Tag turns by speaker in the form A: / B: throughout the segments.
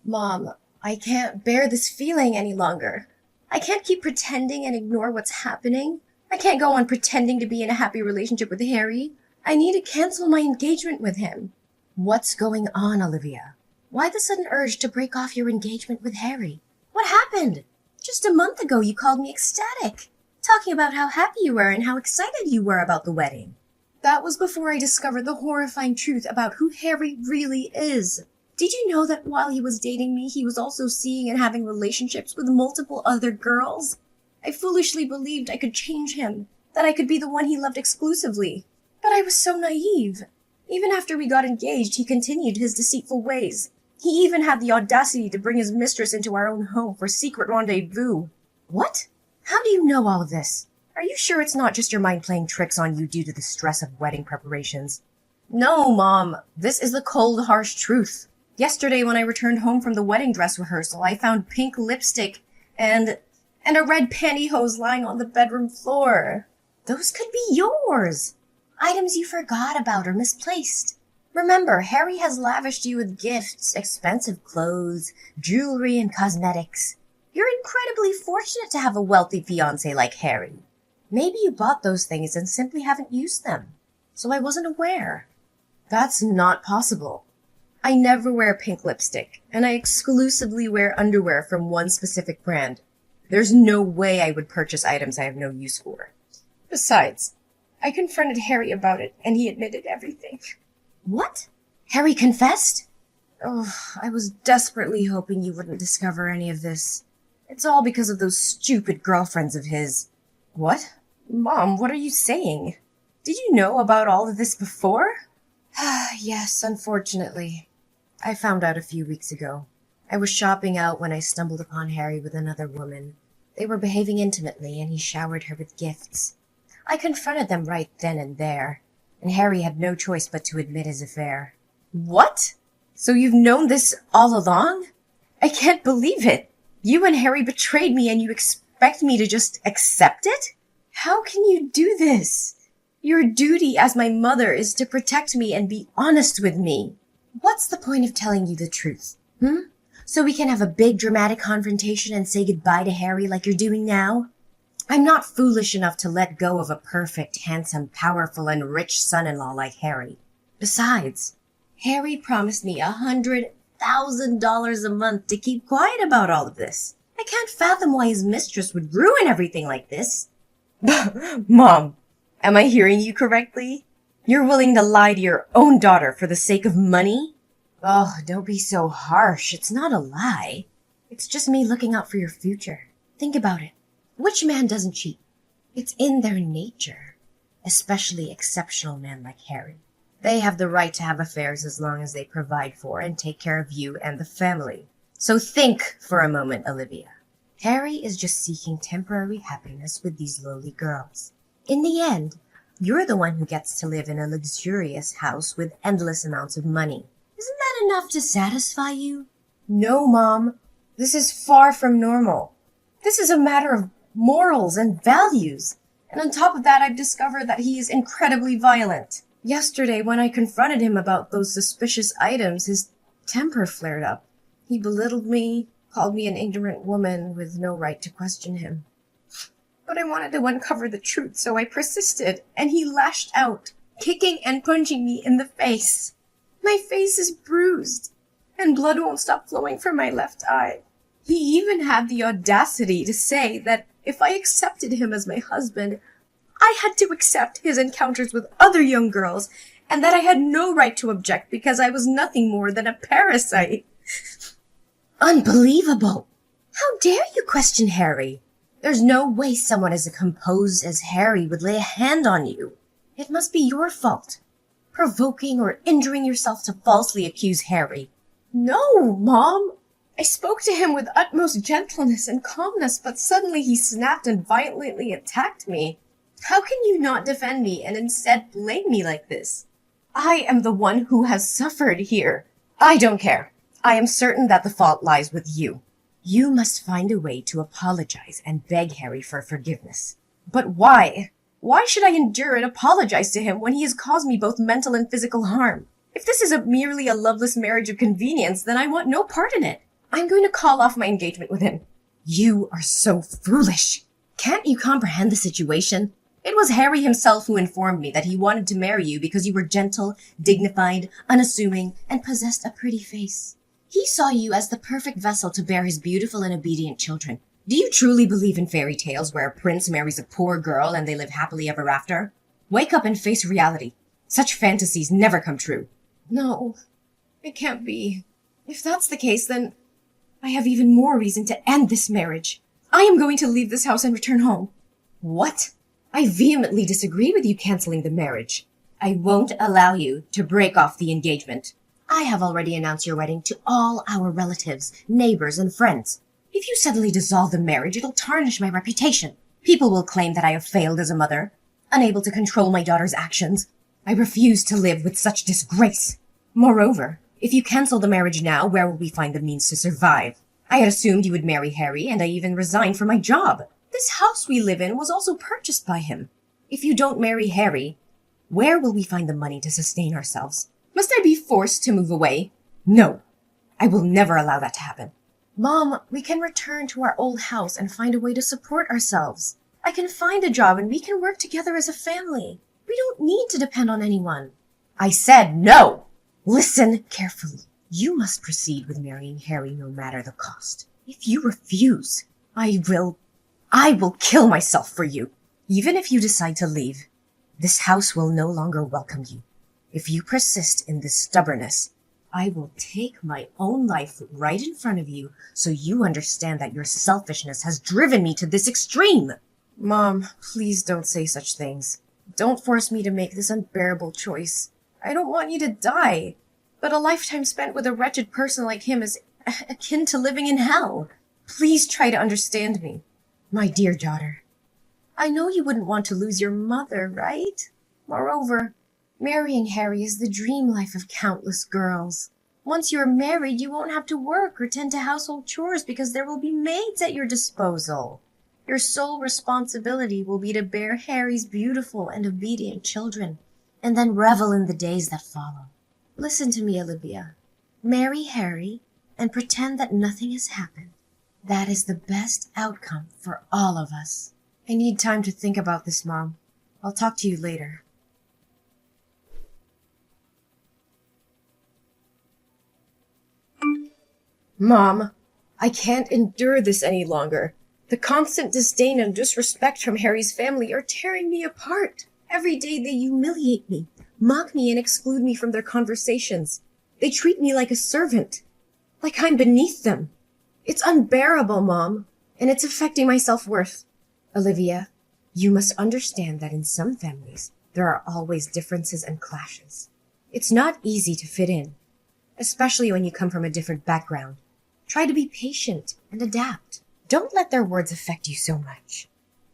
A: Mom, I can't bear this feeling any longer. I can't keep pretending and ignore what's happening. I can't go on pretending to be in a happy relationship with Harry. I need to cancel my engagement with him. What's going on, Olivia? Why the sudden urge to break off your engagement with Harry? What happened? Just a month ago you called me ecstatic, talking about how happy you were and how excited you were about the wedding. That was before I discovered the horrifying truth about who Harry really is. Did you know that while he was dating me, he was also seeing and having relationships with multiple other girls? I foolishly believed I could change him, that I could be the one he loved exclusively. But I was so naive. Even after we got engaged, he continued his deceitful ways. He even had the audacity to bring his mistress into our own home for secret rendezvous. What? How do you know all of this? Are you sure it's not just your mind playing tricks on you due to the stress of wedding preparations? No, Mom. This is the cold, harsh truth. Yesterday, when I returned home from the wedding dress rehearsal, I found pink lipstick and a red pantyhose lying on the bedroom floor. Those could be yours. Items you forgot about or misplaced. Remember, Harry has lavished you with gifts, expensive clothes, jewelry, and cosmetics. You're incredibly fortunate to have a wealthy fiancé like Harry. Maybe you bought those things and simply haven't used them, so I wasn't aware. That's not possible. I never wear pink lipstick, and I exclusively wear underwear from one specific brand. There's no way I would purchase items I have no use for. Besides, I confronted Harry about it, and he admitted everything. What? Harry confessed? Oh, I was desperately hoping you wouldn't discover any of this. It's all because of those stupid girlfriends of his. What? Mom, what are you saying? Did you know about all of this before? Yes, unfortunately. I found out a few weeks ago. I was shopping out when I stumbled upon Harry with another woman. They were behaving intimately, and he showered her with gifts. I confronted them right then and there, and Harry had no choice but to admit his affair. What? So you've known this all along? I can't believe it. You and Harry betrayed me, and you expect me to just accept it? How can you do this? Your duty as my mother is to protect me and be honest with me. What's the point of telling you the truth? So we can have a big dramatic confrontation and say goodbye to Harry like you're doing now? I'm not foolish enough to let go of a perfect, handsome, powerful, and rich son-in-law like Harry. Besides, Harry promised me $100,000 a month to keep quiet about all of this. I can't fathom why his mistress would ruin everything like this. Mom, am I hearing you correctly? You're willing to lie to your own daughter for the sake of money? Oh, don't be so harsh. It's not a lie. It's just me looking out for your future. Think about it. Which man doesn't cheat? It's in their nature. Especially exceptional men like Harry. They have the right to have affairs as long as they provide for and take care of you and the family. So think for a moment, Olivia. Harry is just seeking temporary happiness with these lowly girls. In the end, you're the one who gets to live in a luxurious house with endless amounts of money. Isn't that enough to satisfy you? No, Mom. This is far from normal. This is a matter of morals and values. And on top of that, I've discovered that he is incredibly violent. Yesterday, when I confronted him about those suspicious items, his temper flared up. He belittled me, called me an ignorant woman with no right to question him. But I wanted to uncover the truth, so I persisted, and he lashed out, kicking and punching me in the face. My face is bruised, and blood won't stop flowing from my left eye. He even had the audacity to say that if I accepted him as my husband, I had to accept his encounters with other young girls, and that I had no right to object because I was nothing more than a parasite. Unbelievable! How dare you question Harry? There's no way someone as composed as Harry would lay a hand on you. It must be your fault, provoking or injuring yourself to falsely accuse Harry. No, Mom! I spoke to him with utmost gentleness and calmness, but suddenly he snapped and violently attacked me. How can you not defend me and instead blame me like this? I am the one who has suffered here. I don't care. I am certain that the fault lies with you. You must find a way to apologize and beg Harry for forgiveness. But why? Why should I endure and apologize to him when he has caused me both mental and physical harm? If this is merely a loveless marriage of convenience, then I want no part in it. I'm going to call off my engagement with him. You are so foolish. Can't you comprehend the situation? It was Harry himself who informed me that he wanted to marry you because you were gentle, dignified, unassuming, and possessed a pretty face. He saw you as the perfect vessel to bear his beautiful and obedient children. Do you truly believe in fairy tales where a prince marries a poor girl and they live happily ever after? Wake up and face reality. Such fantasies never come true. No, it can't be. If that's the case, then I have even more reason to end this marriage. I am going to leave this house and return home. What? I vehemently disagree with you canceling the marriage. I won't allow you to break off the engagement. I have already announced your wedding to all our relatives, neighbors, and friends. If you suddenly dissolve the marriage, it'll tarnish my reputation. People will claim that I have failed as a mother, unable to control my daughter's actions. I refuse to live with such disgrace. Moreover, if you cancel the marriage now, where will we find the means to survive? I had assumed you would marry Harry, and I even resigned from my job. This house we live in was also purchased by him. If you don't marry Harry, where will we find the money to sustain ourselves? Must I be forced to move away? No, I will never allow that to happen. Mom, we can return to our old house and find a way to support ourselves. I can find a job and we can work together as a family. We don't need to depend on anyone. I said no! Listen carefully. You must proceed with marrying Harry no matter the cost. If you refuse, I will kill myself for you. Even if you decide to leave, this house will no longer welcome you. If you persist in this stubbornness, I will take my own life right in front of you so you understand that your selfishness has driven me to this extreme. Mom, please don't say such things. Don't force me to make this unbearable choice. I don't want you to die, but a lifetime spent with a wretched person like him is akin to living in hell. Please try to understand me. My dear daughter, I know you wouldn't want to lose your mother, right? Moreover, marrying Harry is the dream life of countless girls. Once you're married, you won't have to work or tend to household chores because there will be maids at your disposal. Your sole responsibility will be to bear Harry's beautiful and obedient children, and then revel in the days that follow. Listen to me, Olivia. Marry Harry and pretend that nothing has happened. That is the best outcome for all of us. I need time to think about this, Mom. I'll talk to you later. Mom, I can't endure this any longer. The constant disdain and disrespect from Harry's family are tearing me apart. Every day they humiliate me, mock me, and exclude me from their conversations. They treat me like a servant, like I'm beneath them. It's unbearable, Mom, and it's affecting my self-worth. Olivia, you must understand that in some families, there are always differences and clashes. It's not easy to fit in, especially when you come from a different background. Try to be patient and adapt. Don't let their words affect you so much.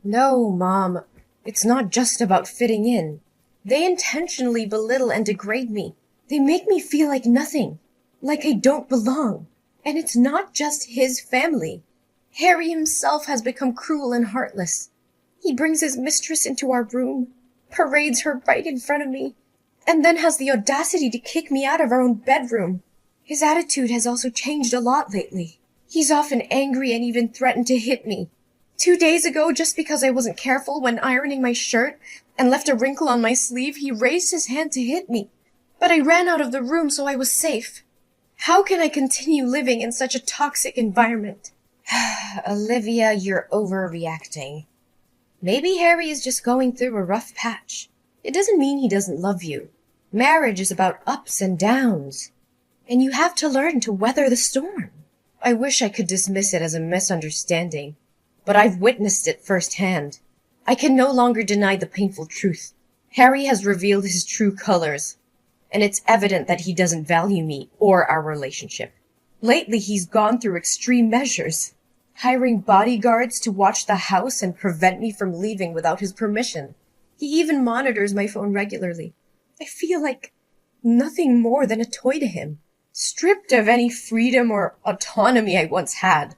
A: No, Mom, it's not just about fitting in. They intentionally belittle and degrade me. They make me feel like nothing, like I don't belong. And it's not just his family. Harry himself has become cruel and heartless. He brings his mistress into our room, parades her right in front of me, and then has the audacity to kick me out of our own bedroom. His attitude has also changed a lot lately. He's often angry and even threatened to hit me. 2 days ago, just because I wasn't careful when ironing my shirt and left a wrinkle on my sleeve, he raised his hand to hit me. But I ran out of the room, so I was safe. How can I continue living in such a toxic environment? Olivia, you're overreacting. Maybe Harry is just going through a rough patch. It doesn't mean he doesn't love you. Marriage is about ups and downs, and you have to learn to weather the storm. I wish I could dismiss it as a misunderstanding, but I've witnessed it firsthand. I can no longer deny the painful truth. Harry has revealed his true colors, and it's evident that he doesn't value me or our relationship. Lately, he's gone through extreme measures, hiring bodyguards to watch the house and prevent me from leaving without his permission. He even monitors my phone regularly. I feel like nothing more than a toy to him, stripped of any freedom or autonomy I once had.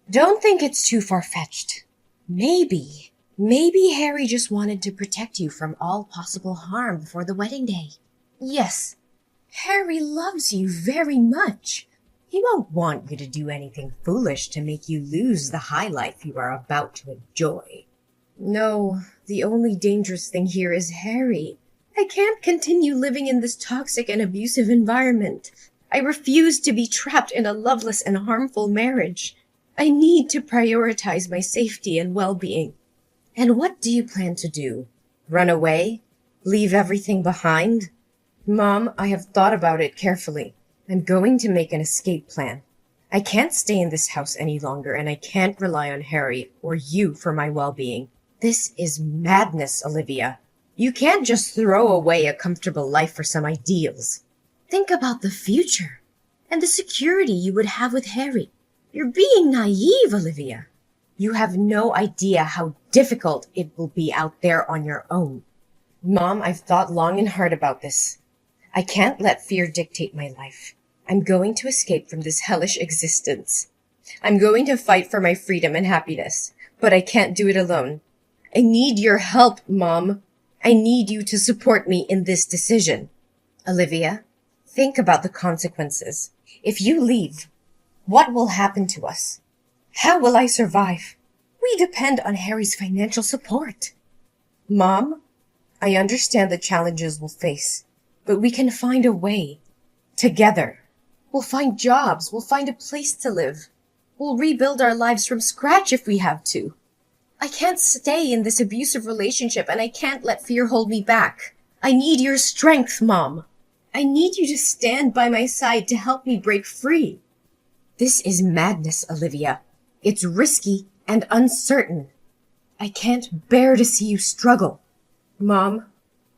A: Don't think it's too far-fetched. Maybe Harry just wanted to protect you from all possible harm before the wedding day. Yes, Harry loves you very much.
B: He won't want you to do anything foolish to make you lose the high life you are about to enjoy.
A: No, the only dangerous thing here is Harry. I can't continue living in this toxic and abusive environment. I refuse to be trapped in a loveless and harmful marriage. I need to prioritize my safety and well-being.
B: And what do you plan to do? Run away? Leave everything behind?
A: Mom, I have thought about it carefully.
B: I'm going to make an escape plan. I can't stay in this house any longer, and I can't rely on Harry or you for my well-being. This is madness, Olivia. You can't just throw away a comfortable life for some ideals. Think about the future and the security you would have with Harry. You're being naive, Olivia. You have no idea how difficult it will be out there on your own. Mom, I've thought long and hard about this. I can't let fear dictate my life. I'm going to escape from this hellish existence. I'm going to fight for my freedom and happiness, but I can't do it alone. I need your help, Mom. I need you to support me in this decision. Olivia, think about the consequences. If you leave, what will happen to us? How will I survive? We depend on Harry's financial support. Mom, I understand the challenges we'll face, but we can find a way. Together. We'll find jobs. We'll find a place to live. We'll rebuild our lives from scratch if we have to. I can't stay in this abusive relationship, and I can't let fear hold me back. I need your strength, Mom. I need you to stand by my side to help me break free. This is madness, Olivia. It's risky and uncertain. I can't bear to see you struggle. Mom,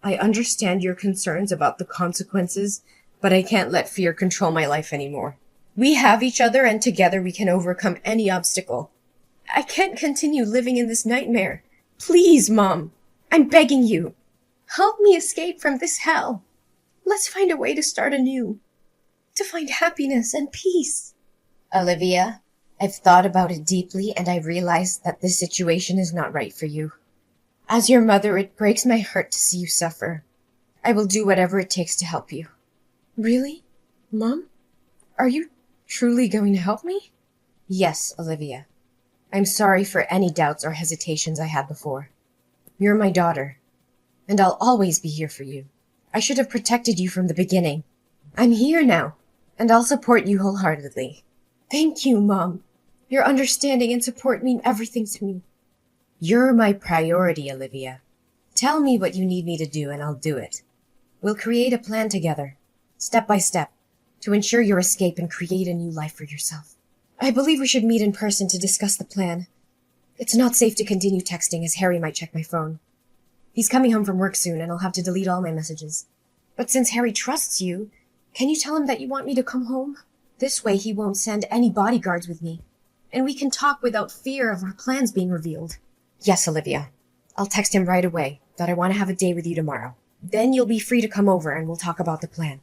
B: I understand your concerns about the consequences, but I can't let fear control my life anymore. We have each other, and together we can overcome any obstacle. I can't continue living in this nightmare. Please, Mom, I'm begging you. Help me escape from this hell. Let's find a way to start anew, to find happiness and peace. Olivia, I've thought about it deeply, and I realize that this situation is not right for you. As your mother, it breaks my heart to see you suffer. I will do whatever it takes to help you. Really? Mom? Are you truly going to help me? Yes, Olivia. I'm sorry for any doubts or hesitations I had before. You're my daughter, and I'll always be here for you. I should have protected you from the beginning. I'm here now, and I'll support you wholeheartedly. Thank you, Mom. Your understanding and support mean everything to me. You're my priority, Olivia. Tell me what you need me to do, and I'll do it. We'll create a plan together, step by step, to ensure your escape and create a new life for yourself. I believe we should meet in person to discuss the plan. It's not safe to continue texting, as Harry might check my phone. He's coming home from work soon, and I'll have to delete all my messages. But since Harry trusts you, can you tell him that you want me to come home? This way he won't send any bodyguards with me, and we can talk without fear of our plans being revealed. Yes, Olivia. I'll text him right away that I want to have a day with you tomorrow. Then you'll be free to come over and we'll talk about the plan.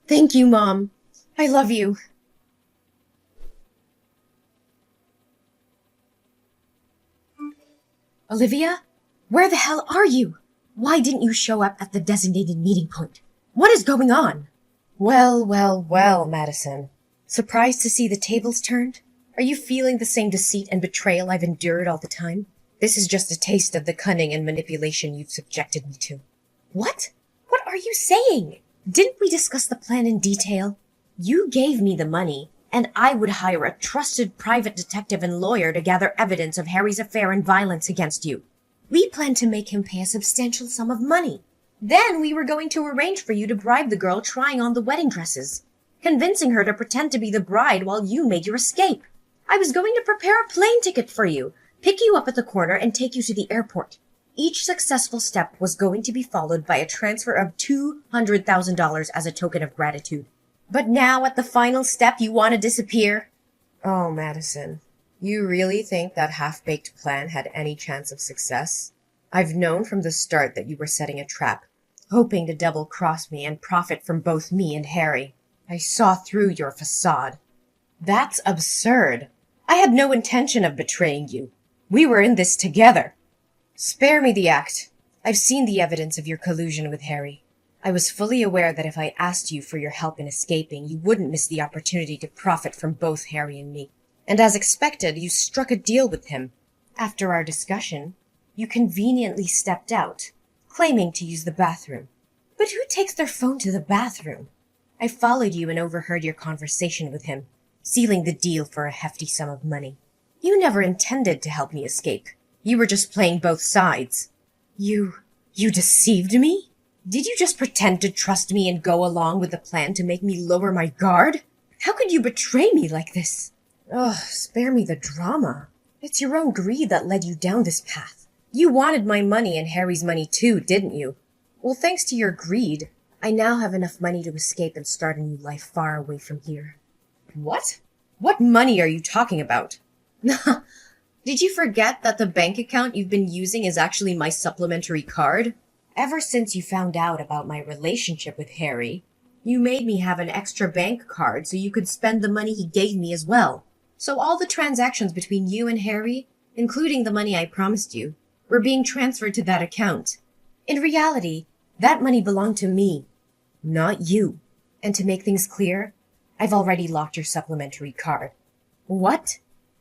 B: Thank you, Mom. I love you. Olivia? Where the hell are you? Why didn't you show up at the designated meeting point? What is going on? Well, Madison. Surprised to see the tables turned? Are you feeling the same deceit and betrayal I've endured all the time? This is just a taste of the cunning and manipulation you've subjected me to. What? What are you saying? Didn't we discuss the plan in detail? You gave me the money, and I would hire a trusted private detective and lawyer to gather evidence of Harry's affair and violence against you. We planned to make him pay a substantial sum of money. Then we were going to arrange for you to bribe the girl trying on the wedding dresses, convincing her to pretend to be the bride while you made your escape. I was going to prepare a plane ticket for you, pick you up at the corner, and take you to the airport. Each successful step was going to be followed by a transfer of $200,000 as a token of gratitude. But now, at the final step, you want to disappear? Oh, Madison, you really think that half-baked plan had any chance of success? I've known from the start that you were setting a trap, hoping to double-cross me and profit from both me and Harry. I saw through your facade. That's absurd. I had no intention of betraying you. We were in this together. Spare me the act. I've seen the evidence of your collusion with Harry. I was fully aware that if I asked you for your help in escaping, you wouldn't miss the opportunity to profit from both Harry and me. And as expected, you struck a deal with him. After our discussion, you conveniently stepped out, claiming to use the bathroom. But who takes their phone to the bathroom? I followed you and overheard your conversation with him, sealing the deal for a hefty sum of money. You never intended to help me escape. You were just playing both sides. You deceived me? Did you just pretend to trust me and go along with the plan to make me lower my guard? How could you betray me like this? Ugh, spare me the drama. It's your own greed that led you down this path. You wanted my money and Harry's money too, didn't you? Well, thanks to your greed, I now have enough money to escape and start a new life far away from here. What? What money are you talking about? Did you forget that the bank account you've been using is actually my supplementary card? Ever since you found out about my relationship with Harry, you made me have an extra bank card so you could spend the money he gave me as well. So all the transactions between you and Harry, including the money I promised you, were being transferred to that account. In reality, that money belonged to me, not you. And to make things clear, I've already locked your supplementary card. What?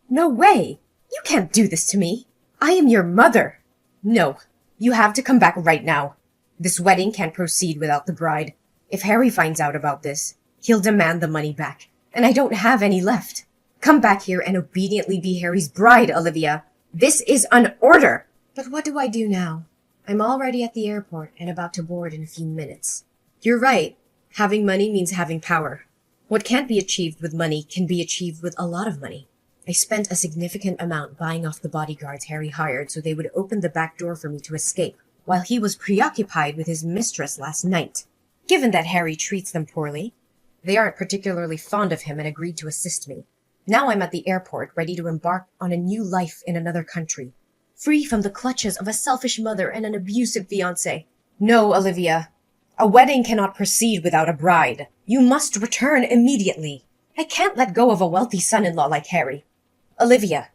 B: No way! You can't do this to me. I am your mother. No, you have to come back right now. This wedding can't proceed without the bride. If Harry finds out about this, he'll demand the money back, and I don't have any left. Come back here and obediently be Harry's bride, Olivia. This is an order! But what do I do now? I'm already at the airport and about to board in a few minutes. You're right. Having money means having power. What can't be achieved with money can be achieved with a lot of money. I spent a significant amount buying off the bodyguards Harry hired so they would open the back door for me to escape, while he was preoccupied with his mistress last night. Given that Harry treats them poorly, they aren't particularly fond of him and agreed to assist me. Now I'm at the airport, ready to embark on a new life in another country, free from the clutches of a selfish mother and an abusive fiancé. No, Olivia. A wedding cannot proceed without a bride. You must return immediately. I can't let go of a wealthy son-in-law like Harry. Olivia,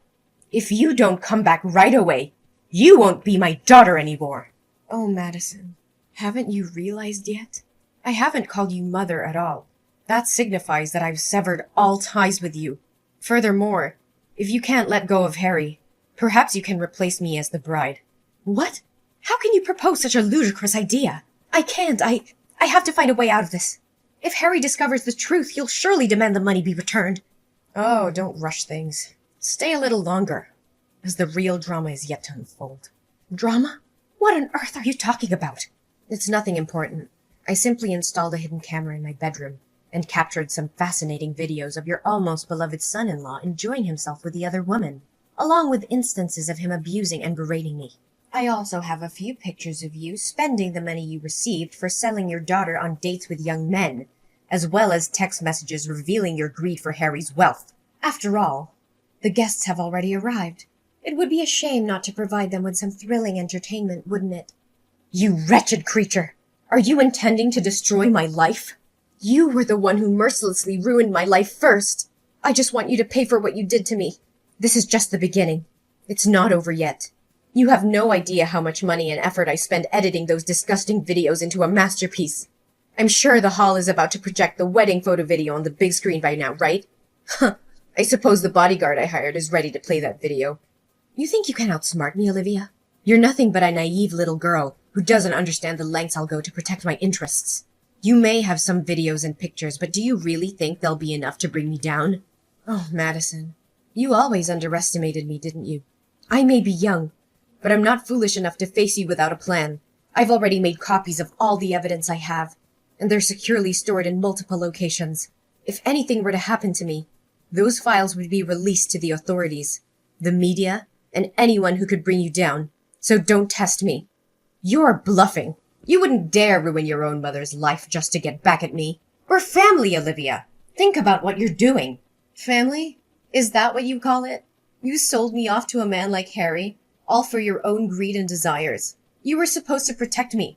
B: if you don't come back right away, you won't be my daughter anymore. Oh, Madison, haven't you realized yet? I haven't called you mother at all. That signifies that I've severed all ties with you. Furthermore, if you can't let go of Harry, perhaps you can replace me as the bride. What? How can you propose such a ludicrous idea? I can't. I have to find a way out of this. If Harry discovers the truth, he'll surely demand the money be returned. Oh, don't rush things. Stay a little longer, as the real drama is yet to unfold. Drama? What on earth are you talking about? It's nothing important. I simply installed a hidden camera in my bedroom and captured some fascinating videos of your almost beloved son-in-law enjoying himself with the other woman, along with instances of him abusing and berating me. I also have a few pictures of you spending the money you received for selling your daughter on dates with young men, as well as text messages revealing your greed for Harry's wealth. After all, the guests have already arrived. It would be a shame not to provide them with some thrilling entertainment, wouldn't it? You wretched creature! Are you intending to destroy my life? You were the one who mercilessly ruined my life first. I just want you to pay for what you did to me. This is just the beginning. It's not over yet. You have no idea how much money and effort I spend editing those disgusting videos into a masterpiece. I'm sure the hall is about to project the wedding photo video on the big screen by now, right? Huh. I suppose the bodyguard I hired is ready to play that video. You think you can outsmart me, Olivia? You're nothing but a naive little girl who doesn't understand the lengths I'll go to protect my interests. You may have some videos and pictures, but do you really think they'll be enough to bring me down? Oh, Madison, you always underestimated me, didn't you? I may be young, but I'm not foolish enough to face you without a plan. I've already made copies of all the evidence I have, and they're securely stored in multiple locations. If anything were to happen to me, those files would be released to the authorities, the media, and anyone who could bring you down. So don't test me. You're bluffing. You wouldn't dare ruin your own mother's life just to get back at me. We're family, Olivia. Think about what you're doing. Family? Is that what you call it? You sold me off to a man like Harry, all for your own greed and desires. You were supposed to protect me,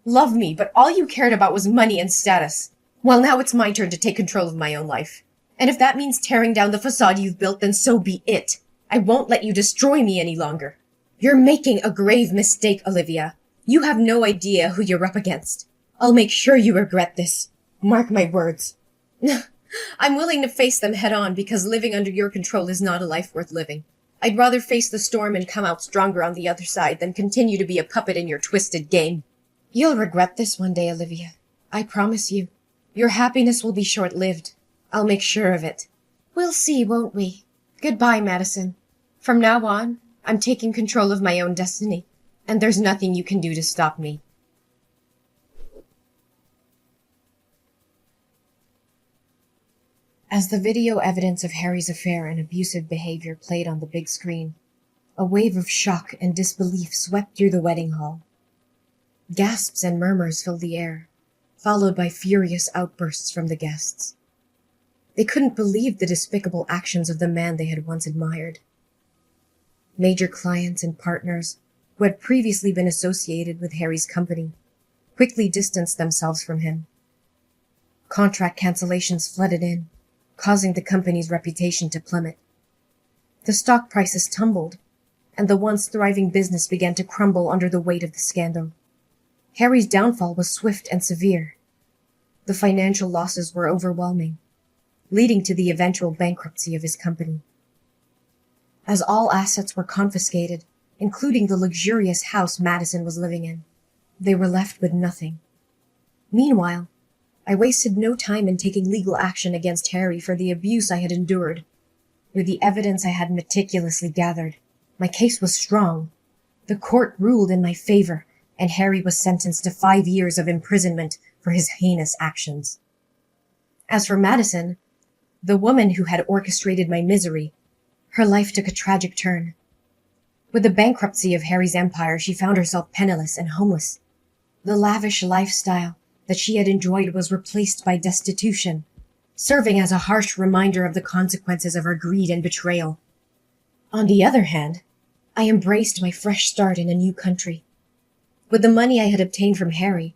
B: love me, but all you cared about was money and status. Well, now it's my turn to take control of my own life. And if that means tearing down the facade you've built, then so be it. I won't let you destroy me any longer. You're making a grave mistake, Olivia. You have no idea who you're up against. I'll make sure you regret this. Mark my words. I'm willing to face them head on because living under your control is not a life worth living. I'd rather face the storm and come out stronger on the other side than continue to be a puppet in your twisted game. You'll regret this one day, Olivia. I promise you. Your happiness will be short-lived. I'll make sure of it. We'll see, won't we? Goodbye, Madison. From now on, I'm taking control of my own destiny, and there's nothing you can do to stop me. As the video evidence of Harry's affair and abusive behavior played on the big screen, a wave of shock and disbelief swept through the wedding hall. Gasps and murmurs filled the air, followed by furious outbursts from the guests. They couldn't believe the despicable actions of the man they had once admired. Major clients and partners, who had previously been associated with Harry's company, quickly distanced themselves from him. Contract cancellations flooded in, causing the company's reputation to plummet. The stock prices tumbled, and the once thriving business began to crumble under the weight of the scandal. Harry's downfall was swift and severe. The financial losses were overwhelming, leading to the eventual bankruptcy of his company. As all assets were confiscated, including the luxurious house Madison was living in, they were left with nothing. Meanwhile, I wasted no time in taking legal action against Harry for the abuse I had endured. With the evidence I had meticulously gathered, my case was strong. The court ruled in my favor, and Harry was sentenced to 5 years of imprisonment for his heinous actions. As for Madison, the woman who had orchestrated my misery, her life took a tragic turn. With the bankruptcy of Harry's empire, she found herself penniless and homeless. The lavish lifestyle that she had enjoyed was replaced by destitution, serving as a harsh reminder of the consequences of her greed and betrayal. On the other hand, I embraced my fresh start in a new country. With the money I had obtained from Harry,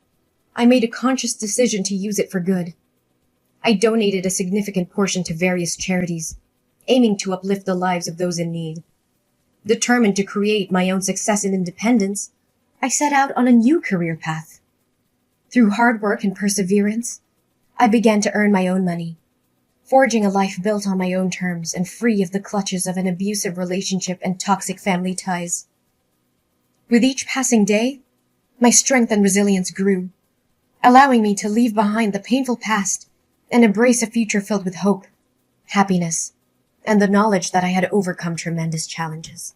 B: I made a conscious decision to use it for good. I donated a significant portion to various charities, aiming to uplift the lives of those in need. Determined to create my own success and independence, I set out on a new career path. Through hard work and perseverance, I began to earn my own money, forging a life built on my own terms and free of the clutches of an abusive relationship and toxic family ties. With each passing day, my strength and resilience grew, allowing me to leave behind the painful past and embrace a future filled with hope, happiness, and the knowledge that I had overcome tremendous challenges.